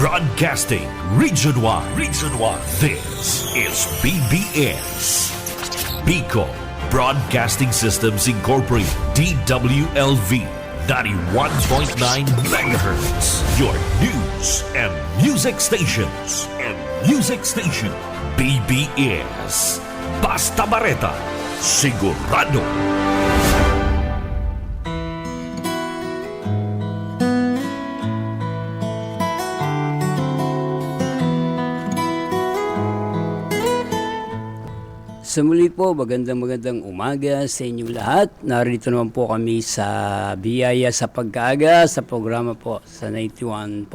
Broadcasting Region 1. Region 1. This is BBS. Bicol Broadcasting Systems Incorporated. DWLV 91.9 MHz. Your news and music stations. BBS. Basta Bareta. Sigurado. Sa muli po, magandang umaga sa inyong lahat. Narito naman po kami sa Biyaya sa Pagkaaga sa programa po sa 91.9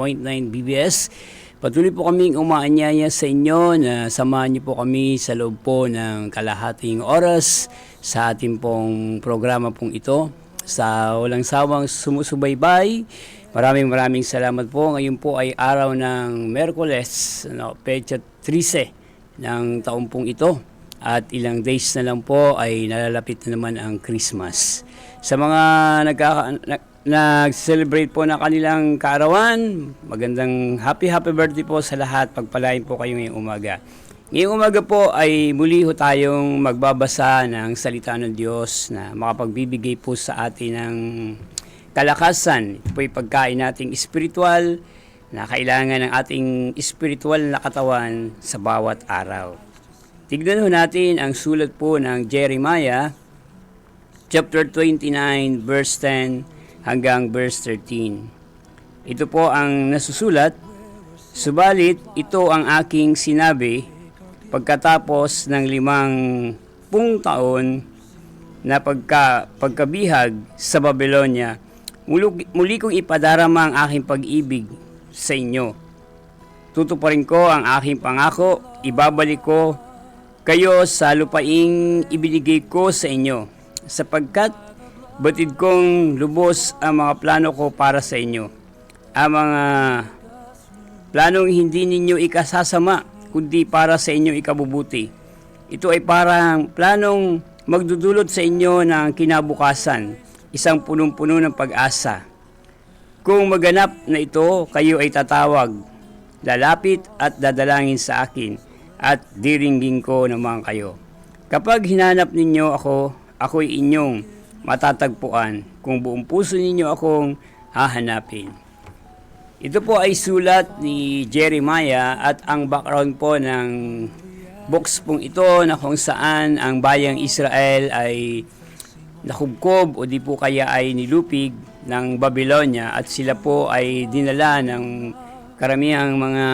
BBS. Patuloy po kaming umaanyaya sa inyo na samahan niyo po kami sa loob po ng kalahating oras sa ating pong programa pong ito. Sa walang sawang sumusubaybay, maraming salamat po. Ngayon po ay araw ng Miyerkules, Petsa 13 ng taong pong ito. At ilang days na lang po ay nalalapit na naman ang Christmas. Sa mga nag-celebrate po na kanilang kaarawan, magandang happy birthday po sa lahat. Pagpalain po kayo ngayong umaga. Ngayong umaga po ay muli ho tayong magbabasa ng salita ng Diyos na makapagbibigay po sa atin ng kalakasan. Ito po ay pagkain nating espiritual na kailangan ng ating espiritual na katawan sa bawat araw. Tignan ho natin ang sulat po ng Jeremiah, chapter 29, verse 10 hanggang verse 13. Ito po ang nasusulat, subalit ito ang aking sinabi pagkatapos ng 50 taon na pagkabihag sa Babylonia, muli kong ipadarama ang aking pag-ibig sa inyo. Tutuparin ko ang aking pangako, ibabalik ko kayo sa lupaing ibinigay ko sa inyo, sapagkat batid kong lubos ang mga plano ko para sa inyo. Ang mga planong hindi ninyo ikasasama, kundi para sa inyong ikabubuti. Ito ay parang planong magdudulot sa inyo ng kinabukasan, isang punong-puno ng pag-asa. Kung maganap na ito, kayo ay tatawag, lalapit at dadalangin sa akin, at diringgin ko naman kayo. Kapag hinanap ninyo ako, ako'y inyong matatagpuan. Kung buong puso ninyo akong hahanapin. Ito po ay sulat ni Jeremiah at ang background po ng books pong ito na kung saan ang bayang Israel ay nakubkob o di po kaya ay nilupig ng Babylonia at sila po ay dinala ng karamihang mga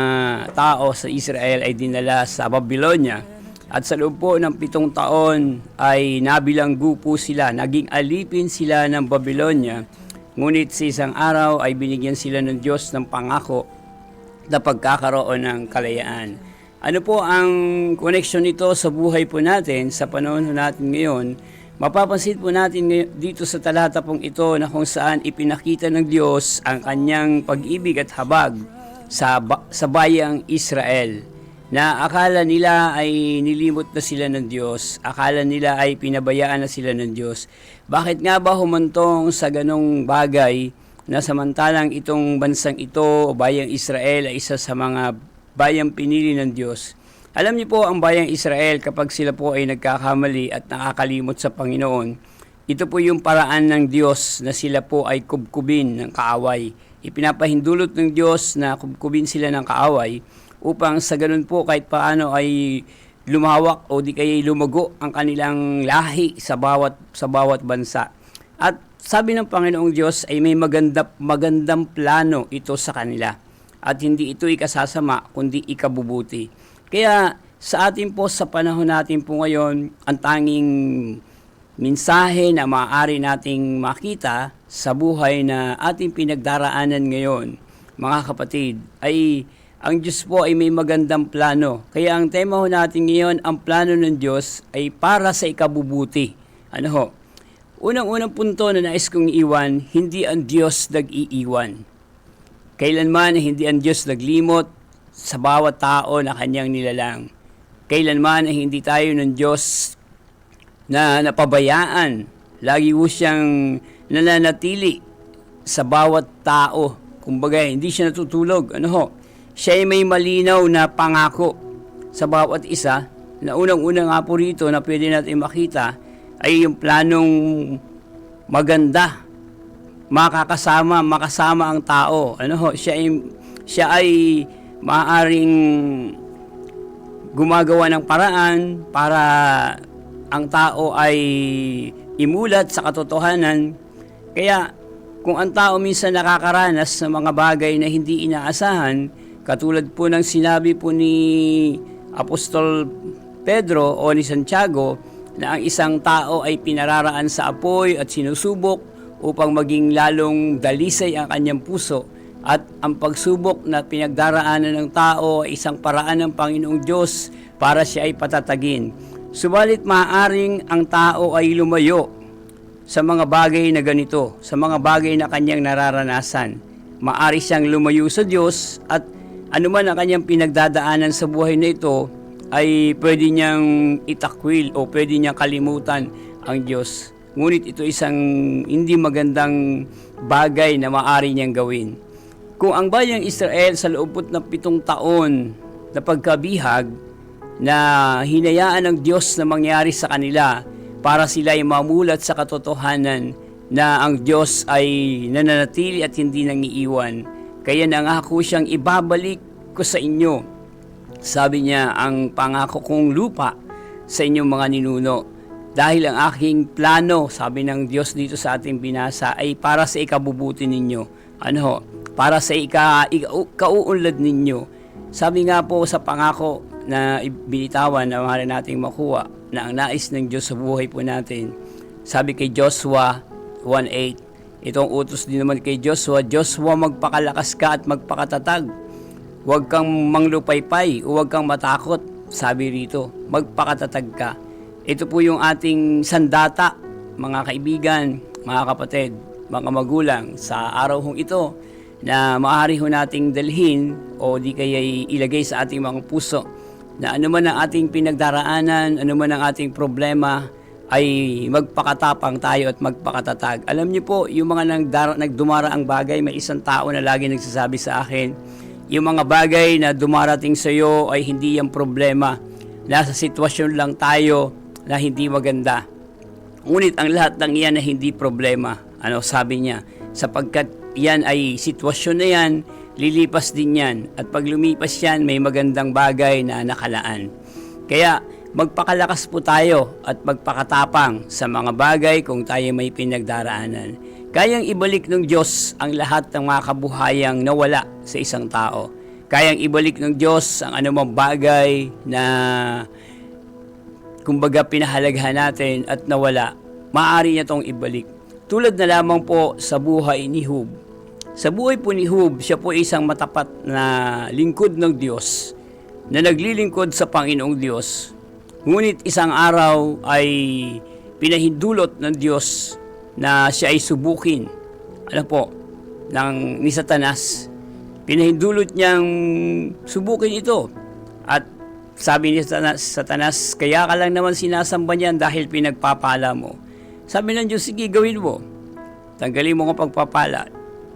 tao sa Israel ay dinala sa Babylonia. At sa loob po ng 7 taon ay nabilanggo po sila, naging alipin sila ng Babylonia. Ngunit sa isang araw ay binigyan sila ng Diyos ng pangako na pagkakaroon ng kalayaan. Ano po ang connection nito sa buhay po natin, sa panahon natin ngayon? Mapapansin po natin dito sa talata pong ito na kung saan ipinakita ng Diyos ang kanyang pag-ibig at habag sa bayang Israel, na akala nila ay nilimot na sila ng Diyos, akala nila ay pinabayaan na sila ng Diyos. Bakit nga ba humantong sa ganong bagay na samantalang itong bansang ito, bayang Israel, ay isa sa mga bayang pinili ng Diyos? Alam niyo po, ang bayang Israel, kapag sila po ay nagkakamali at nakakalimot sa Panginoon, ito po yung paraan ng Diyos na sila po ay kubkubin ng kaaway. Ipinapahindulot ng Diyos na kubkubin sila ng kaaway upang sa ganun po kahit paano ay lumawak o di kaya lumago ang kanilang lahi sa bawat bansa. At sabi ng Panginoong Diyos ay may magandang plano ito sa kanila. At hindi ito ikasasama kundi ikabubuti. Kaya sa atin po sa panahon natin po ngayon, ang tanging mensahe na maaari nating makita sa buhay na ating pinagdaraanan ngayon, mga kapatid, ay ang Diyos po ay may magandang plano. Kaya ang tema ho natin ngayon, ang plano ng Diyos ay para sa ikabubuti. Ano ho? Unang punto na nais kong iwan, hindi ang Diyos nag-iiwan. Kailanman hindi ang Diyos naglimot sa bawat tao na kanyang nilalang. Kailanman hindi tayo ng Diyos na napabayaan. Lagi po siyang nananatili sa bawat tao. Kumbaga, hindi siya natutulog. Ano ho? siya ay may malinaw na pangako sa bawat isa, na unang-una nga po rito na pwede natin makita ay yung planong maganda, makasama ang tao. Siya ay maaaring gumagawa ng paraan para ang tao ay imulat sa katotohanan. Kaya kung ang tao minsan nakakaranas ng mga bagay na hindi inaasahan, katulad po ng sinabi po ni Apostol Pedro o ni Santiago, na ang isang tao ay pinararaan sa apoy at sinusubok upang maging lalong dalisay ang kanyang puso, at ang pagsubok na pinagdaraanan ng tao ay isang paraan ng Panginoong Diyos para siya ay patatagin. Subalit maaaring ang tao ay lumayo sa mga bagay na ganito, sa mga bagay na kanyang nararanasan. Maari siyang lumayo sa Diyos, at anuman ang kanyang pinagdadaanan sa buhay na ito ay pwede niyang itakwil o pwede niyang kalimutan ang Diyos. Ngunit ito isang hindi magandang bagay na maari niyang gawin. Kung ang bayang Israel sa loob ng 7 taon na pagkabihag na hinayaan ng Diyos na mangyari sa kanila para sila ay mamulat sa katotohanan na ang Diyos ay nananatili at hindi nangiiwan, kaya nangako siyang ibabalik ko sa inyo, sabi niya, ang pangako kong lupa sa inyong mga ninuno. Dahil ang aking plano, sabi ng Diyos dito sa ating binasa, ay para sa ikabubuti ninyo. Para sa kauunlad ninyo. Sabi nga po sa pangako na binitawan na mahal nating makuha, na ang nais ng Diyos sa buhay po natin. Sabi kay Joshua 1:8, itong utos din naman kay Joshua, magpakalakas ka at magpakatatag. Huwag kang manglupaypay, huwag kang matakot. Sabi rito, magpakatatag ka. Ito po yung ating sandata, mga kaibigan, mga kapatid, mga magulang, sa araw hong ito na maaari ho nating dalhin o di kaya ilagay sa ating mga puso, na anuman ang ating pinagdaraanan, anuman ang ating problema, ay magpakatapang tayo at magpakatatag. Alam niyo po, yung mga nagdumaraang bagay, may isang tao na lagi nagsasabi sa akin, yung mga bagay na dumarating sa iyo ay hindi yung problema. Nasa sitwasyon lang tayo na hindi maganda. Ngunit ang lahat ng iyan ay hindi problema. Sabi niya, sapagkat yan ay sitwasyon na yan, lilipas din yan. At pag lumipas yan, may magandang bagay na nakalaan. Kaya magpakalakas po tayo at magpakatapang sa mga bagay kung tayo may pinagdaraanan. Kayang ibalik ng Diyos ang lahat ng mga kabuhayang nawala sa isang tao. Kayang ibalik ng Diyos ang anumang bagay na kumbaga pinahalagahan natin at nawala. Maaari niya itong ibalik. Tulad na lamang po sa buhay ni Hub. Sa buhay po ni Hub, siya po isang matapat na lingkod ng Diyos, na naglilingkod sa Panginoong Diyos. Ngunit isang araw ay pinahindulot ng Diyos na siya ay subukin, ni Satanas. Pinahindulot niyang subukin ito. At sabi ni Satanas, kaya ka lang naman sinasamba niyan dahil pinagpapala mo. Sabi ng Diyos, sige, gawin mo. Tanggalin mo ang pagpapala.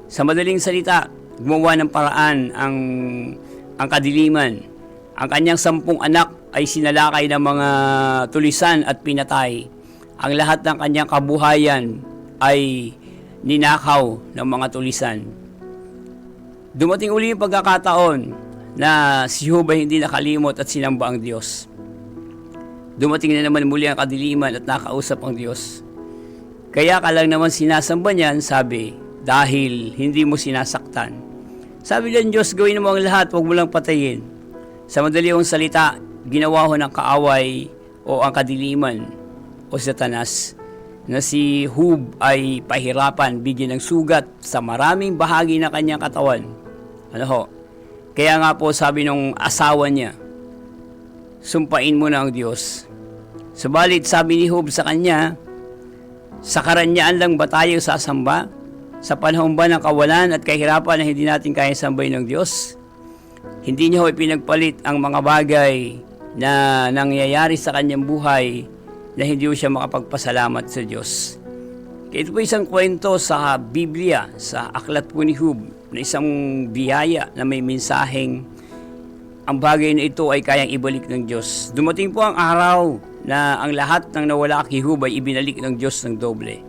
Sa madaling salita, gumawa ng paraan ang kadiliman. Ang kanyang 10 anak ay sinalakay ng mga tulisan at pinatay. Ang lahat ng kanyang kabuhayan ay ninakaw ng mga tulisan. Dumating uli yung pagkakataon na si Hub ay hindi nakalimot at sinamba ang Diyos. Dumating na naman muli ang kadiliman at nakausap ang Diyos. Kaya ka lang naman sinasamba niyan, sabi, dahil hindi mo sinasaktan. Sabi ng Diyos, gawin mo ang lahat, huwag mo lang patayin. Sa madaliwang salita, ginawa ho ng kaaway o ang kadiliman o Satanas na si Hub ay pahirapan, bigyan ng sugat sa maraming bahagi ng kanyang katawan. Kaya nga po sabi nung asawa niya, sumpain mo na ang Diyos. Subalit sabi ni Hub sa kanya, sa karanyaan lang ba tayo sasamba? Sa panahon ba ng kawalan at kahirapan na hindi natin kaya sambay ng Diyos? Hindi niya ho ipinagpalit ang mga bagay na nangyayari sa kanyang buhay na hindi siya makapagpasalamat sa Diyos. Ito po isang kwento sa Biblia, sa aklat po ni Hub, na isang biyaya na may mensaheng ang bagay na ito ay kayang ibalik ng Diyos. Dumating po ang araw na ang lahat ng nawala kay Job ay ibinalik ng Diyos ng doble.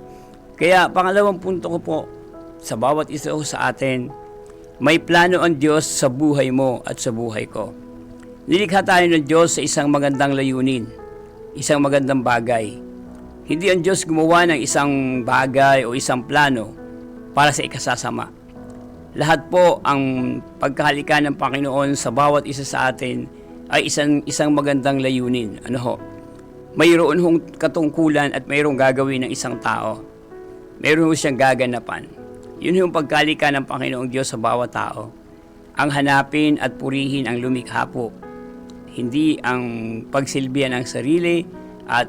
Kaya pangalawang punto ko po, sa bawat isa sa atin, may plano ang Diyos sa buhay mo at sa buhay ko. Nilikha tayo ng Diyos sa isang magandang layunin, isang magandang bagay. Hindi ang Diyos gumawa ng isang bagay o isang plano para sa ikasasama. Lahat po ang pagkahalika ng Panginoon sa bawat isa sa atin ay isang magandang layunin. Ano ho? Mayroon hong katungkulan at mayroong gagawin ng isang tao. Mayroon ho siyang gaganapan. Yun yung pagkalika ng Panginoong Diyos sa bawat tao. Ang hanapin at purihin ang lumikha po. Hindi ang pagsilbihan ng sarili at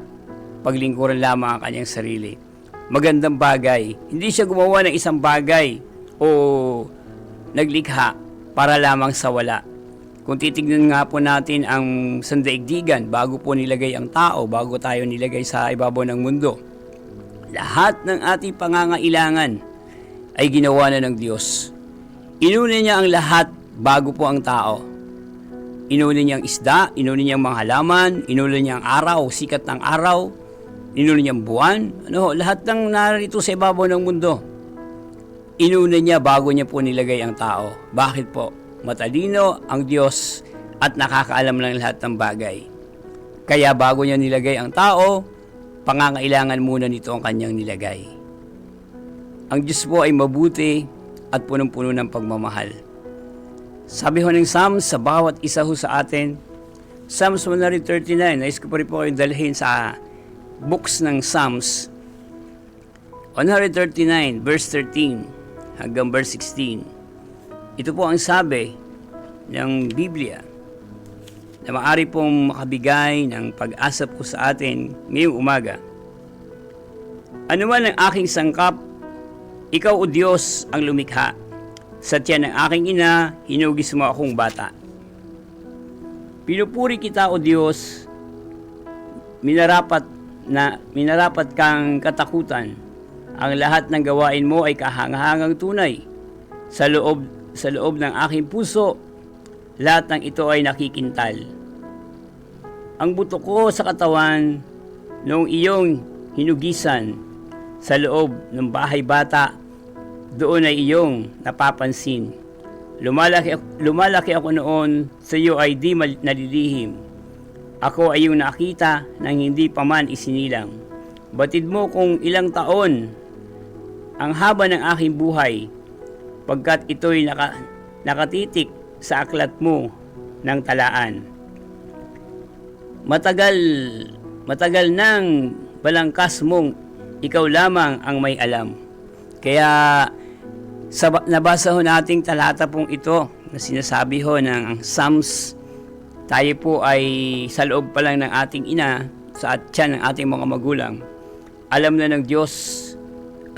paglingkuran lamang ang kanyang sarili. Magandang bagay. Hindi siya gumawa ng isang bagay o naglikha para lamang sa wala. Kung titignan nga po natin ang sandaigdigan, bago po nilagay ang tao, bago tayo nilagay sa ibabaw ng mundo, lahat ng ating pangangailangan ay ginawa na ng Diyos. Inuna niya ang lahat bago po ang tao. Inuna niya ang isda, inuna niya ang mga halaman, inuna niya ang araw, sikat ng araw, inuna niya ang buwan, lahat ng narito sa ibabaw ng mundo. Inuna niya bago niya po nilagay ang tao. Bakit po? Matalino ang Diyos at nakakaalam ng lahat ng bagay. Kaya bago niya nilagay ang tao, pangangailangan muna nito ang kanyang nilagay. Ang Diyos po ay mabuti at punong-puno ng pagmamahal. Sabi ho ng Psalms sa bawat isa ho sa atin, Psalms 139, nais ko pa rin po kayong dalhin sa books ng Psalms 139 verse 13 hanggang verse 16. Ito po ang sabi ng Biblia na maaari pong makabigay ng pag-asa po sa atin ngayong umaga. Ano man ang aking sangkap, ikaw o Diyos ang lumikha. Sa tiyan ng aking ina, hinugis mo akong bata. Pinupuri kita o Diyos, minarapat kang katakutan. Ang lahat ng gawain mo ay kahangahangang tunay. Sa loob ng aking puso, lahat ng ito ay nakikintal. Ang buto ko sa katawan, noong iyong hinugisan, sa loob ng bahay bata, doon ay iyong napapansin. Lumalaki ako noon, sa iyo ay di nalilihim. Ako ay iyong nakita nang hindi pa man isinilang. Batid mo kung ilang taon ang haba ng aking buhay, pagkat ito'y nakatitik sa aklat mo ng talaan. Matagal nang balangkas mong ikaw lamang ang may alam. Kaya nabasa ho nating talata pong ito na sinasabi ho ng Psalms, tayo po ay sa loob pa lang ng ating ina, sa tiyan ng ating mga magulang. Alam na ng Diyos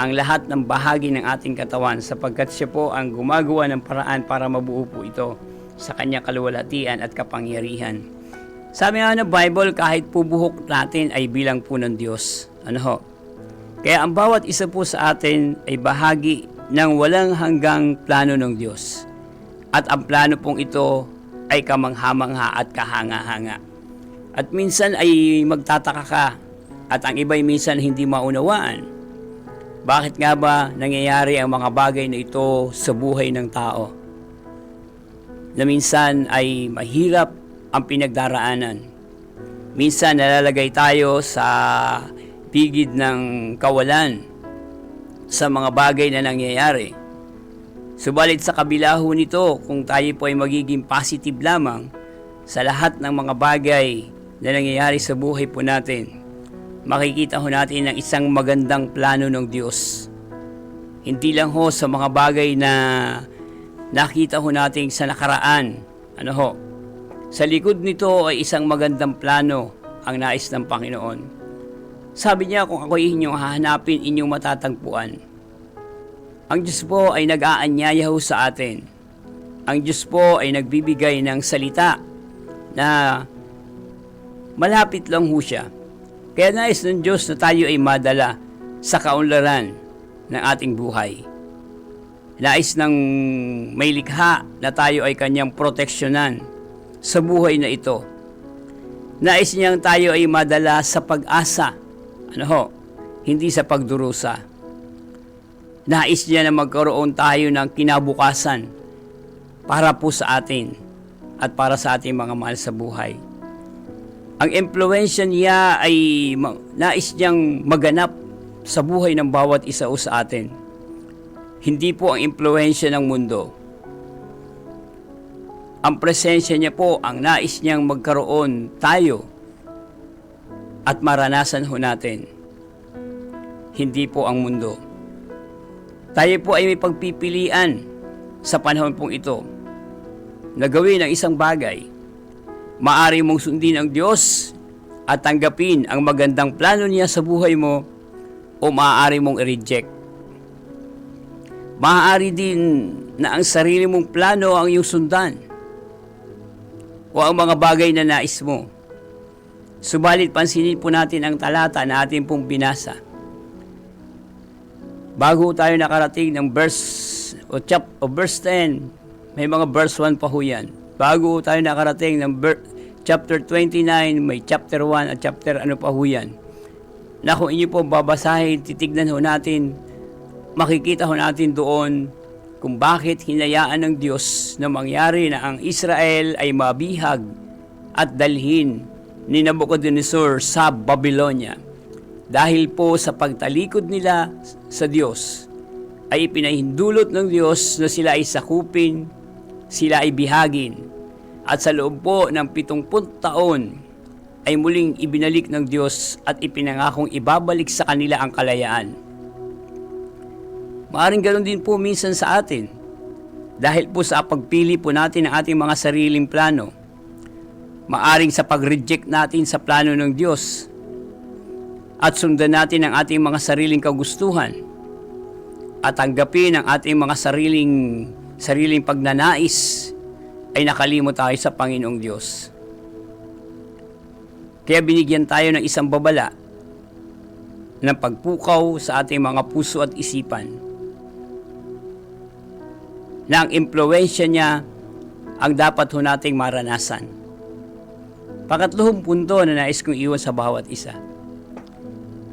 ang lahat ng bahagi ng ating katawan sapagkat siya po ang gumagawa ng paraan para mabuo po ito sa kanyang kaluwalhatian at kapangyarihan. Sabi nga ng Bible, kahit po buhok natin ay bilang po ng Diyos. Kaya ang bawat isa po sa atin ay bahagi ng walang hanggang plano ng Diyos. At ang plano pong ito ay kamangha-mangha at kahanga-hanga. At minsan ay magtataka ka at ang iba'y minsan hindi maunawaan. Bakit nga ba nangyayari ang mga bagay na ito sa buhay ng tao? Na minsan ay mahirap ang pinagdaraanan. Minsan nalalagay tayo sa pigid ng kawalan sa mga bagay na nangyayari. Subalit sa kabila ho nito, kung tayo po ay magiging positive lamang sa lahat ng mga bagay na nangyayari sa buhay po natin, makikita ho natin ang isang magandang plano ng Diyos. Hindi lang ho sa mga bagay na nakita ho natin sa nakaraan. Sa likod nito ay isang magandang plano ang nais ng Panginoon. Sabi niya, kung ako inyong hahanapin, inyong matatagpuan. Ang Diyos po ay nag-aanyaya ho sa atin. Ang Diyos po ay nagbibigay ng salita na malapit lang ho siya. Kaya nais ng Diyos na tayo ay madala sa kaunlaran ng ating buhay. Nais ng may likha na tayo ay kanyang proteksyonan sa buhay na ito. Nais niyang tayo ay madala sa pag-asa, hindi sa pagdurusa. Nais niya na magkaroon tayo ng kinabukasan para po sa atin at para sa ating mga mahal sa buhay. Ang impluwensya niya ay nais niyang maganap sa buhay ng bawat isa o sa atin. Hindi po ang impluwensya ng mundo. Ang presensya niya po ang nais niyang magkaroon tayo at maranasan ho natin. Hindi po ang mundo. Tayo po ay may pagpipilian sa panahon pong ito na gawin ang isang bagay. Maaari mong sundin ang Diyos at tanggapin ang magandang plano niya sa buhay mo o maaari mong i-reject. Maaari din na ang sarili mong plano ang iyong sundan o ang mga bagay na nais mo. Subalit pansinin po natin ang talata na ating pong binasa. Bago tayo nakarating ng verse 10, may mga verse 1 pa ho yan. Bago tayo nakarating ng chapter 29, may chapter 1 at chapter pa ho yan. Na kung inyo po babasahin, titignan ho natin, makikita ho natin doon kung bakit hinayaan ng Diyos na mangyari na ang Israel ay mabihag at dalhin ni Nabucodonosor sa Babylonia. Dahil po sa pagtalikod nila sa Diyos, ay ipinahindulot ng Diyos na sila ay sakupin, sila ay bihagin. At sa loob po ng 70 taon, ay muling ibinalik ng Diyos at ipinangakong ibabalik sa kanila ang kalayaan. Maaring ganoon din po minsan sa atin, dahil po sa pagpili po natin ng ating mga sariling plano. Maaring sa pag-reject natin sa plano ng Diyos at sundan natin ang ating mga sariling kagustuhan at tanggapin ang ating mga sariling pagnanais, ay nakalimot tayo sa Panginoong Diyos. Kaya binigyan tayo ng isang babala ng pagpukaw sa ating mga puso at isipan, na ang impluwensya niya ang dapat ho nating maranasan. Pakatluhong punto na nais kong iwan sa bawat isa.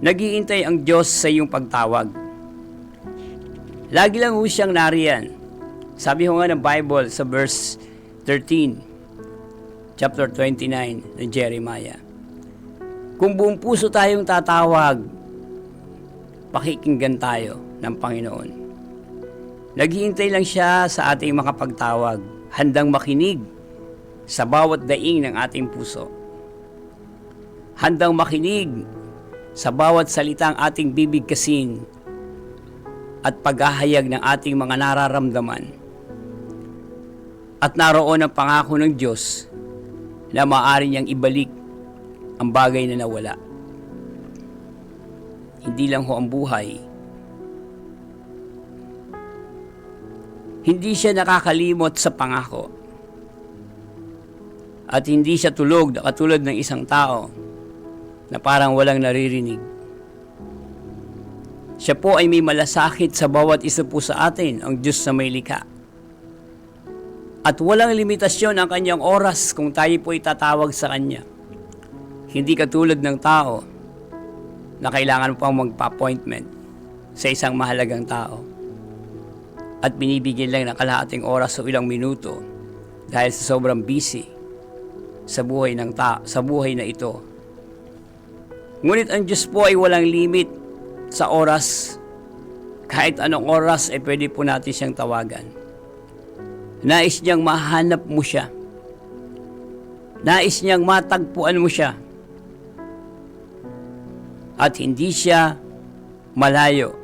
Naghihintay ang Diyos sa iyong pagtawag. Lagi lang ho siyang nariyan. Sabi ho nga ng Bible sa verse 13, chapter 29 ng Jeremiah. Kung buong puso tayong tatawag, pakikinggan tayo ng Panginoon. Naghihintay lang siya sa ating mga pagtawag, handang makinig sa bawat daing ng ating puso. Handang makinig sa bawat salitang ating bibigkasin at paghahayag ng ating mga nararamdaman. At naroon ang pangako ng Diyos na maaari niyang ibalik ang bagay na nawala. Hindi lang ho ang buhay. Hindi siya nakakalimot sa pangako. At hindi siya tulog na katulad ng isang tao na parang walang naririnig. Siya po ay may malasakit sa bawat isa po sa atin, ang Diyos na may likha. At walang limitasyon ang kanyang oras kung tayo po itatawag sa kanya. Hindi katulad ng tao na kailangan pang magpa-appointment sa isang mahalagang tao at binibigyan lang ng kalahating oras o ilang minuto dahil sa sobrang busy sa buhay sa buhay na ito. Ngunit ang Diyos po ay walang limit sa oras. Kahit anong oras ay pwede po natin siyang tawagan. Nais niyang mahanap mo siya. Nais niyang matagpuan mo siya. At hindi siya malayo.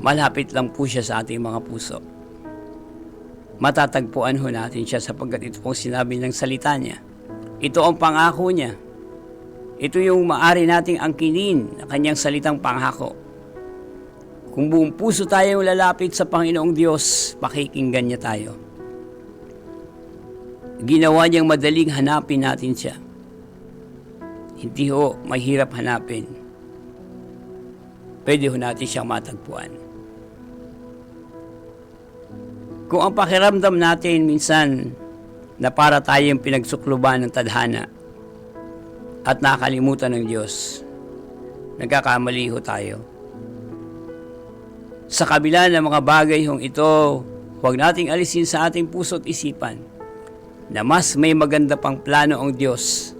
Malapit lang po siya sa ating mga puso. Matatagpuan ho natin siya sapagkat ito pong sinabi ng salita niya. Ito ang pangako niya. Ito yung maari nating angkinin na kanyang salitang pangako. Kung buong puso tayong lalapit sa Panginoong Diyos, pakikinggan niya tayo. Ginawa niyang madaling hanapin natin siya. Hindi ho mahirap hanapin. Pwede ho natin siyang matagpuan. Kung ang pakiramdam natin minsan na para tayong pinagsukluban ng tadhana at nakakalimutan ng Diyos, nagkakamali ho tayo. Sa kabila ng mga bagay hong ito, huwag nating alisin sa ating puso at isipan na mas may maganda pang plano ang Diyos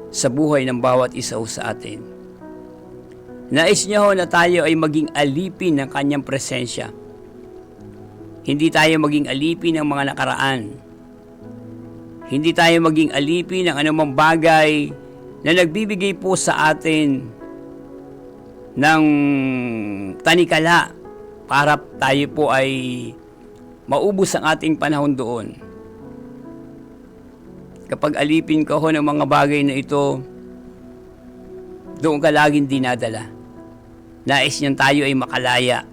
sa buhay ng bawat isa ho sa atin. Nais niya ho na tayo ay maging alipin ng kanyang presensya. Hindi tayo maging alipin ng mga nakaraan. Hindi tayo maging alipin ng anumang bagay na nagbibigay po sa atin ng tanikala para tayo po ay maubos ang ating panahon doon. Kapag alipin ka ho ng mga bagay na ito, doon ka laging dinadala. Nais niyan tayo ay makalaya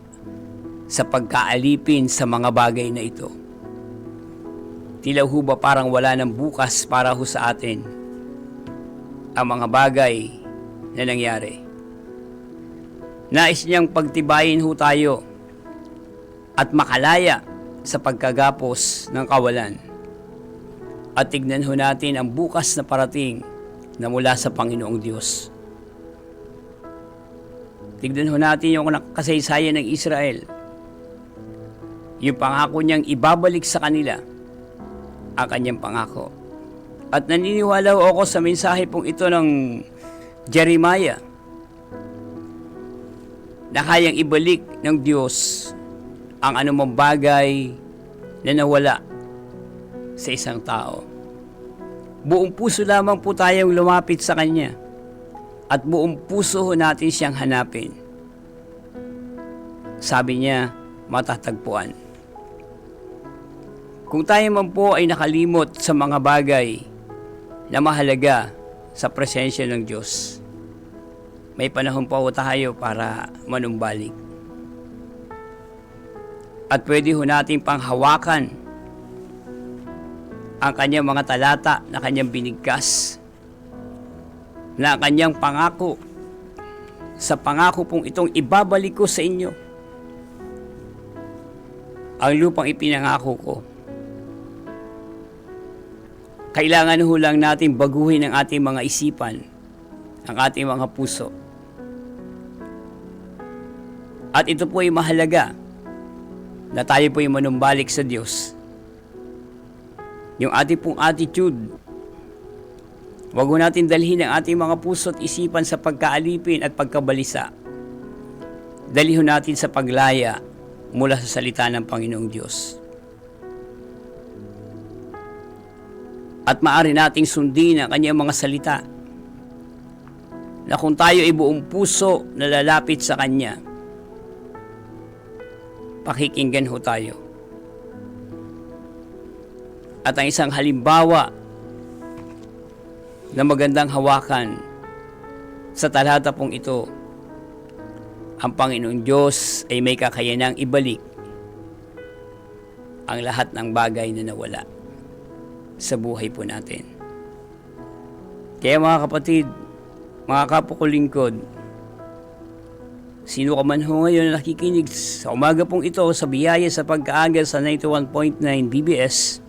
sa pagkaalipin sa mga bagay na ito. Tila ho ba parang wala ng bukas para ho sa atin ang mga bagay na nangyari. Nais niyang pagtibayin ho tayo at makalaya sa pagkagapos ng kawalan. At tignan ho natin ang bukas na parating na mula sa Panginoong Diyos. Tignan ho natin yung kasaysayan ng Israel. Yung pangako niyang ibabalik sa kanila ang kanyang pangako. At naniniwala ho ako sa mensahe pong ito ng Jeremiah na kayang ibalik ng Diyos ang anumang bagay na nawala sa isang tao. Buong puso lamang po tayong lumapit sa Kanya at buong puso ho natin siyang hanapin. Sabi niya, matatagpuan. Kung tayo man po ay nakalimot sa mga bagay na mahalaga sa presensya ng Diyos, may panahon pa ho tayo para manumbalik. At pwede ho natin panghawakan ang kanyang mga talata na kanyang binigkas, na kanyang pangako. Sa pangako pong itong ibabalik ko sa inyo ang lupang ipinangako ko. Kailangan ho lang natin baguhin ang ating mga isipan, ang ating mga puso. At ito po ay mahalaga na tayo po ay manumbalik sa Diyos. Yung ating pong attitude, wag ho natin dalhin ang ating mga puso at isipan sa pagkaalipin at pagkabalisa. Dalhin ho natin sa paglaya mula sa salita ng Panginoong Diyos. At maaari nating sundin ang kanyang mga salita na kung tayo ay buong puso na lalapit sa Kanya, pakikinggan ho tayo. At ang isang halimbawa na magandang hawakan sa talata pong ito, ang Panginoong Diyos ay may kakayanang ibalik ang lahat ng bagay na nawala sa buhay po natin. Kaya mga kapatid, mga kapukulingkod, sino ka man ho ngayon na nakikinig sa umaga pong ito sa biyaya sa pagkaaga sa 91.9 BBS,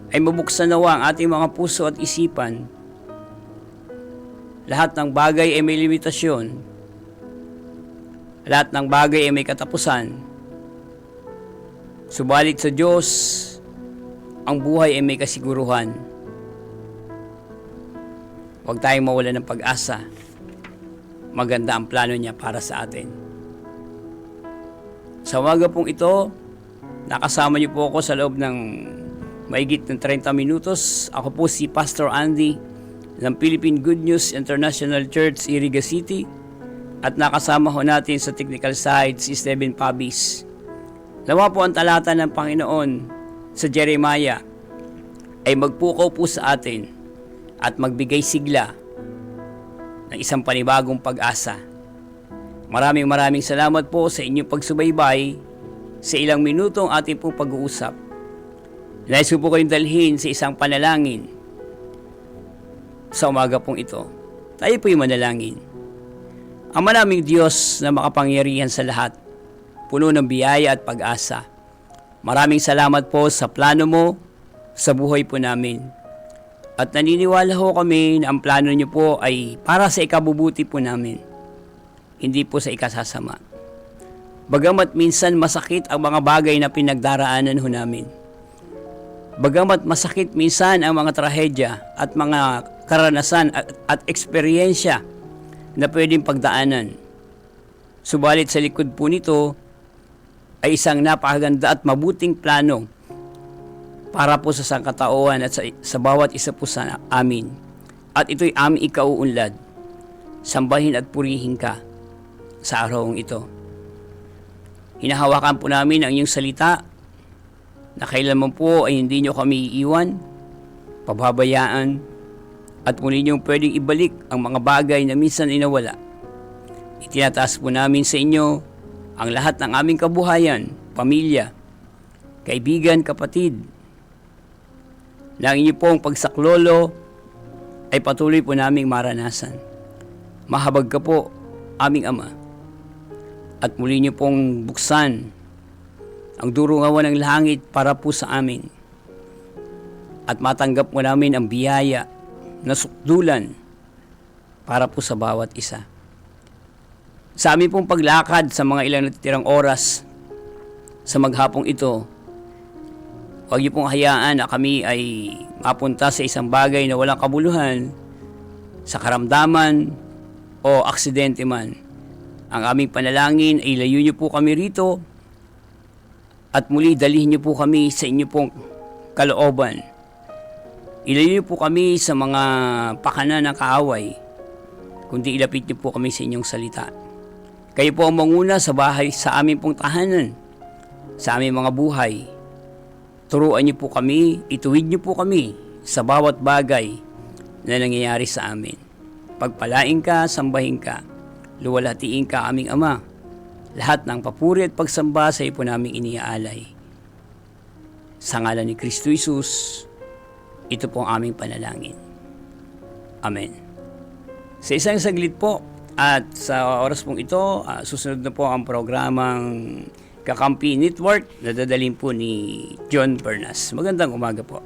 ay mabuksan nawa ang ating mga puso at isipan. Lahat ng bagay ay may limitasyon. Lahat ng bagay ay may katapusan. Subalit sa Diyos, ang buhay ay may kasiguruhan. Huwag tayong mawala ng pag-asa. Maganda ang plano niya para sa atin. Sa umaga pong ito, nakasama niyo po ako sa loob ng mahigit ng 30 minutos. Ako po si Pastor Andy ng Philippine Good News International Church, Iriga City. At nakasama ho natin sa technical side si Steven Pabis. Nawa po ang talata ng Panginoon sa Jeremiah ay magpukaw po sa atin at magbigay sigla ng isang panibagong pag-asa. Maraming salamat po sa inyong pagsubaybay sa ilang minutong ating pong pag-uusap. Nais ko po kayong dalhin sa isang panalangin sa umaga pong ito. Tayo po'y manalangin. Ama naming Diyos na makapangyarihan sa lahat, puno ng biyaya at pag-asa. Maraming salamat po sa plano mo sa buhay po namin. At naniniwala ho kami na ang plano niyo po ay para sa ikabubuti po namin, hindi po sa ikasasama. Bagamat minsan masakit ang mga bagay na pinagdaraanan ho namin. Bagamat masakit minsan ang mga trahedya at mga karanasan at eksperyensya na pwedeng pagdaanan. Subalit sa likod po nito ay isang napakaganda at mabuting plano para po sa sangkatauhan at sa bawat isa po sa amin. At ito'y aming ikauunlad. Sambahin at purihin ka sa araw ito. Hinahawakan po namin ang iyong salita na kailanman po ay hindi nyo kami iiwan, pababayaan, at muli nyo pwedeng ibalik ang mga bagay na minsan inawala. Itinataas po namin sa inyo ang lahat ng aming kabuhayan, pamilya, kaibigan, kapatid, na ang inyo pong pagsaklolo ay patuloy po naming maranasan. Mahabag ka po, aming Ama, at muli niyo pong buksan ang durungawan ng langit para po sa amin. At matanggap mo namin ang biyaya na sukdulan para po sa bawat isa. Sa amin pong paglakad sa mga ilang natitirang oras sa maghapong ito, huwag niyo pong hayaan na kami ay mapunta sa isang bagay na walang kabuluhan, sa karamdaman o aksidente man. Ang aming panalangin ay layo niyo po kami rito at muli dalhin niyo po kami sa inyo pong kalooban. Ilayo niyo po kami sa mga pakana ng kaaway, kundi ilapit niyo po kami sa inyong salita. Kayo po ang manguna sa bahay, sa aming pong tahanan, sa aming mga buhay. Turuan niyo po kami, ituwid niyo po kami sa bawat bagay na nangyayari sa amin. Pagpalain ka, sambahin ka, luwalhatiin ka aming Ama. Lahat ng papuri at pagsamba sa iyo po namin iniaalay. Sa ngalan ni Kristo Jesus, ito po ang aming panalangin. Amen. Sa isang saglit po at sa oras pong ito, susunod na po ang programang Kakampi Network na dadalhin po ni John Bernas. Magandang umaga po.